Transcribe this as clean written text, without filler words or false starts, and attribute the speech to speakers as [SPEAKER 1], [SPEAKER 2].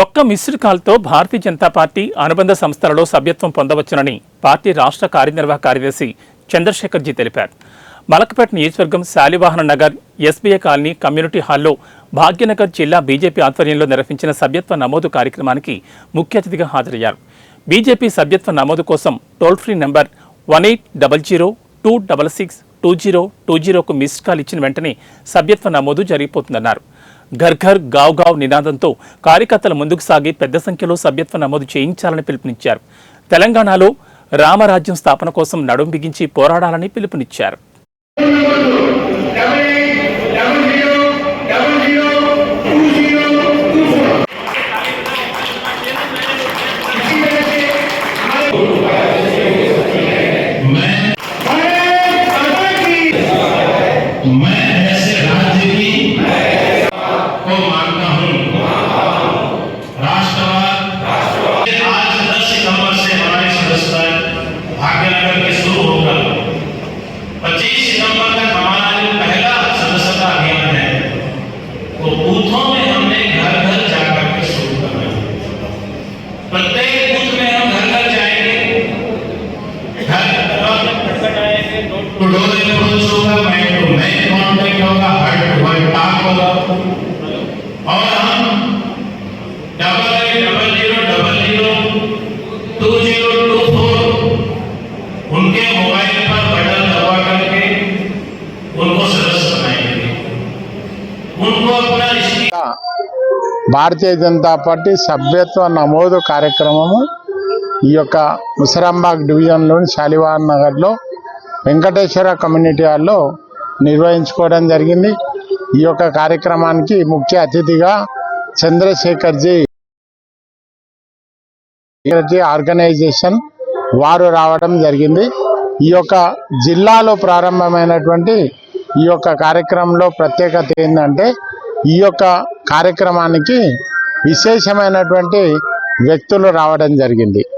[SPEAKER 1] ఒక్క missed కాల్తో Bharatiya Janata party అనుబంధ సంస్థలలో సభ్యత్వం పొందవచ్చునని పార్టీ రాష్ట్ర కార్యనిర్వాహక కార్యదర్శి చంద్రశేఖర్జీ తెలిపారు. మలక్పేట నియోజకవర్గం Shalivahana Nagar SBI colony community హాల్లో భాగ్యనగర్ జిల్లా బీజేపీ ఆధ్వర్యంలో నిర్వహించిన సభ్యత్వ నమోదు కార్యక్రమానికి ముఖ్య అతిథిగా హాజరయ్యారు. బీజేపీ సభ్యత్వ నమోదు కోసం టోల్ ఫ్రీ నంబర్ 1800-266-2020కు మిస్డ్ కాల్ ఇచ్చిన వెంటనే సభ్యత్వ నమోదు జరిగిపోతుందన్నారు. ఘర్ ఘర్ గావ్ గావ్ నినాదంతో కార్యకర్తలు ముందుకు సాగి పెద్ద సంఖ్యలో సభ్యత్వ నమోదు చేయించాలని పిలుపునిచ్చారు. తెలంగాణలో రామరాజ్యం స్థాపన కోసం నడుం బిగించి పోరాడాలని పిలుపునిచ్చారు.
[SPEAKER 2] मैं ऐसे राज्य की को मानता हूँ। राष्ट्रवाद आज 10 सितंबर से हमारी सदस्यता भाग्यनगर के शुरू होकर 25 सितंबर तक हमारा जो पहला सदस्यता अभियान है वो बूथों में हमने घर घर जाकर के शुरू करना है। प्रत्येक बूथ में हम घर घर जाएंगे, और हम 8800002024 उनके मोबाइल पर बटन दबा करके उनको सदस्य बनाएंगे, उनको अपना
[SPEAKER 3] భారతీయ జనతా పార్టీ సభ్యత్వ నమోదు కార్యక్రమము ఈ యొక్క ముసరాంబాగ్ డివిజన్లోని శాలివాహన్ నగర్లో వెంకటేశ్వర కమ్యూనిటీ హాల్లో నిర్వహించుకోవడం జరిగింది. ఈ యొక్క కార్యక్రమానికి ముఖ్య అతిథిగా చంద్రశేఖర్జీ ఆర్గనైజేషన్ వారు రావడం జరిగింది. ఈ యొక్క జిల్లాలో ప్రారంభమైనటువంటి ఈ యొక్క కార్యక్రమంలో ప్రత్యేకత ఏంటంటే ఈ యొక్క కార్యక్రమానికి విశేషమైనటువంటి వ్యక్తులు రావడం జరిగింది.